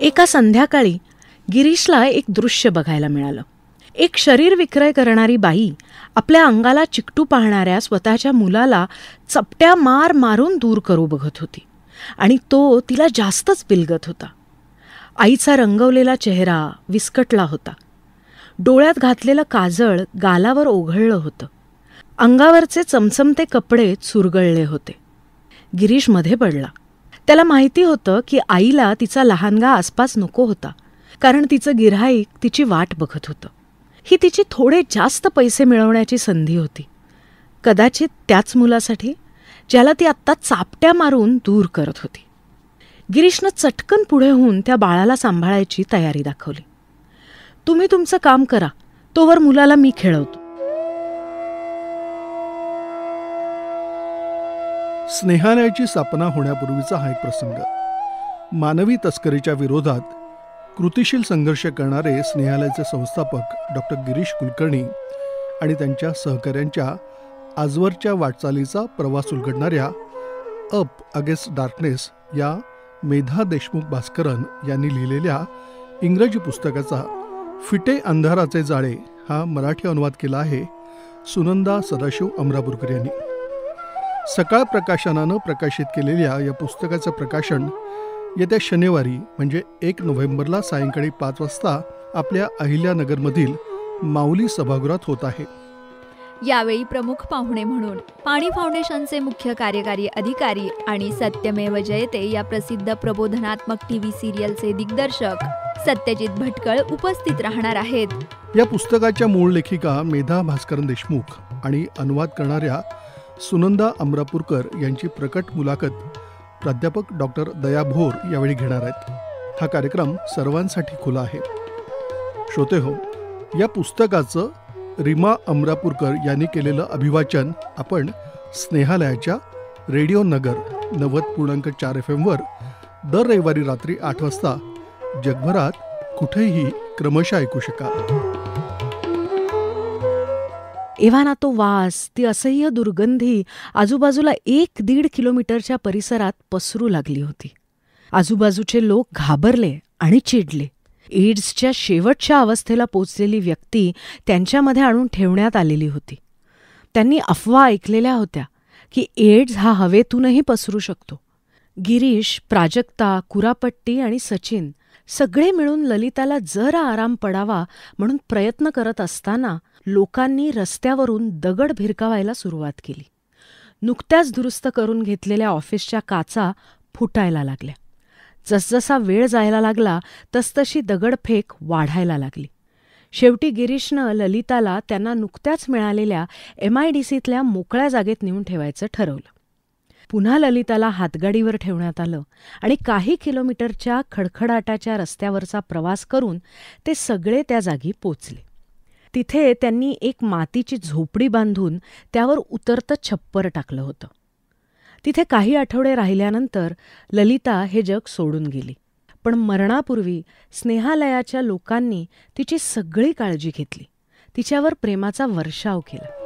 एका संध्याकाळी गिरीशला एक दृश्य बघायला मिळालं. एक शरीर विक्रय करणारी बाई आपल्या अंगाला चिकटू पाहणाऱ्या स्वतःच्या मुलाला चपट्या मार मारून दूर करू बघत होती आणि तो तिला जास्तच बिलगत होता. आईचा रंगवलेला चेहरा विस्कटला होता. डोळ्यात घातलेलं काजळ गालावर ओघळलं होतं. अंगावरचे चमचमते कपडे चुरगळले होते. गिरीश मध्ये पडला. त्याला माहिती होतं की आईला तिचा लहानगा आसपास नको होता, कारण तिचं गिऱ्हाईक तिची वाट बघत होतं. ही तिची थोडे जास्त पैसे मिळवण्याची संधी होती, कदाचित त्याच मुलासाठी ज्याला ती आत्ता चापट्या मारून दूर करत होती. गिरीशनं चटकन पुढे होऊन त्या बाळाला सांभाळायची तयारी दाखवली. तुम्ही तुमचं काम करा, तोवर मुलाला मी खेळवतो. स्नेहालयाची स्थापना होण्यापूर्वीचा हा एक प्रसंग. मानवी तस्करीच्या विरोधात कृतिशील संघर्ष करणारे स्नेहालयाचे संस्थापक डॉक्टर गिरीश कुलकर्णी आणि त्यांच्या सहकाऱ्यांच्या आजवरच्या वाटचालीचा प्रवास उलगडणाऱ्या अप अगेन्स्ट डार्कनेस या मेधा देशमुख भास्करन यांनी लिहिलेल्या इंग्रजी पुस्तकाचा फिटे अंधाराचे जाळे हा मराठी अनुवाद केला आहे सुनंदा सदाशिव अमरापूरकर यांनी. सकाळ प्रकाशनानं प्रकाशित केलेल्या या पुस्तकाचं प्रकाशन येत्या शनिवारी म्हणजे 1 नोव्हेंबरला सायंकाळी 5 वाजता आपल्या अहिल्यानगरमधील माऊली सभागृहात होत आहे. यावेळी प्रमुख पाहुणे म्हणून पाणी फाउंडेशनचे मुख्य कार्यकारी अधिकारी आणि सत्यमेव जयते या प्रसिद्ध प्रबोधनात्मक टीव्ही सिरियलचे दिग्दर्शक सत्यजित भटकळ उपस्थित राहणार आहेत. या पुस्तकाच्या मूळ लेखिका मेधा भास्करन देशमुख आणि अनुवाद करणाऱ्या सुनंदा अमरापूरकर यांची प्रकट मुलाखत प्राध्यापक डॉक्टर दया भोर यावेळी घेणार आहेत. हा कार्यक्रम सर्वांसाठी खुला आहे. श्रोतेहो, या पुस्तकाचं रीमा अमरापूरकर यांनी केलेलं अभिवाचन आपण स्नेहालयाच्या रेडिओ नगर 90.4 FM वर दर रविवारी रात्री 8 वाजता जगभरात कुठेही क्रमशः ऐकू शकाल. एव्हाना तो वास, ती असह्य दुर्गंधी आजूबाजूला 1-1.5 किलोमीटरच्या परिसरात पसरू लागली होती. आजूबाजूचे लोक घाबरले आणि चिडले. एड्सच्या शेवटच्या अवस्थेला पोचलेली व्यक्ती त्यांच्यामध्ये आणून ठेवण्यात आलेली होती. त्यांनी अफवा ऐकलेल्या होत्या की एड्स हा हवेतूनही पसरू शकतो. गिरीश, प्राजक्ता, कुरापट्टी आणि सचिन सगळे मिळून ललिताला जरा आराम पडावा म्हणून प्रयत्न करत असताना लोकांनी रस्त्यावरून दगड भिरकावायला सुरुवात केली. नुकत्याच दुरुस्त करून घेतलेल्या ऑफिसच्या काचा फुटायला लागल्या. जसजसा वेळ जायला लागला तसतशी दगडफेक वाढायला लागली. शेवटी गिरीशनं ललिताला त्यांना नुकत्याच मिळालेल्या MIDCतल्या मोकळ्या जागेत नेऊन ठेवायचं ठरवलं. पुन्हा ललिताला हातगाडीवर ठेवण्यात आलं आणि काही किलोमीटरच्या खडखडाटाच्या रस्त्यावरचा प्रवास करून ते सगळे त्या जागी पोचले. तिथे त्यांनी एक मातीची झोपडी बांधून त्यावर उतरतं छप्पर टाकलं होतं. तिथे काही आठवडे राहिल्यानंतर ललिता हे जग सोडून गेली. पण मरणापूर्वी स्नेहालयाच्या लोकांनी तिची सगळी काळजी घेतली. तिच्यावर प्रेमाचा वर्षाव केला.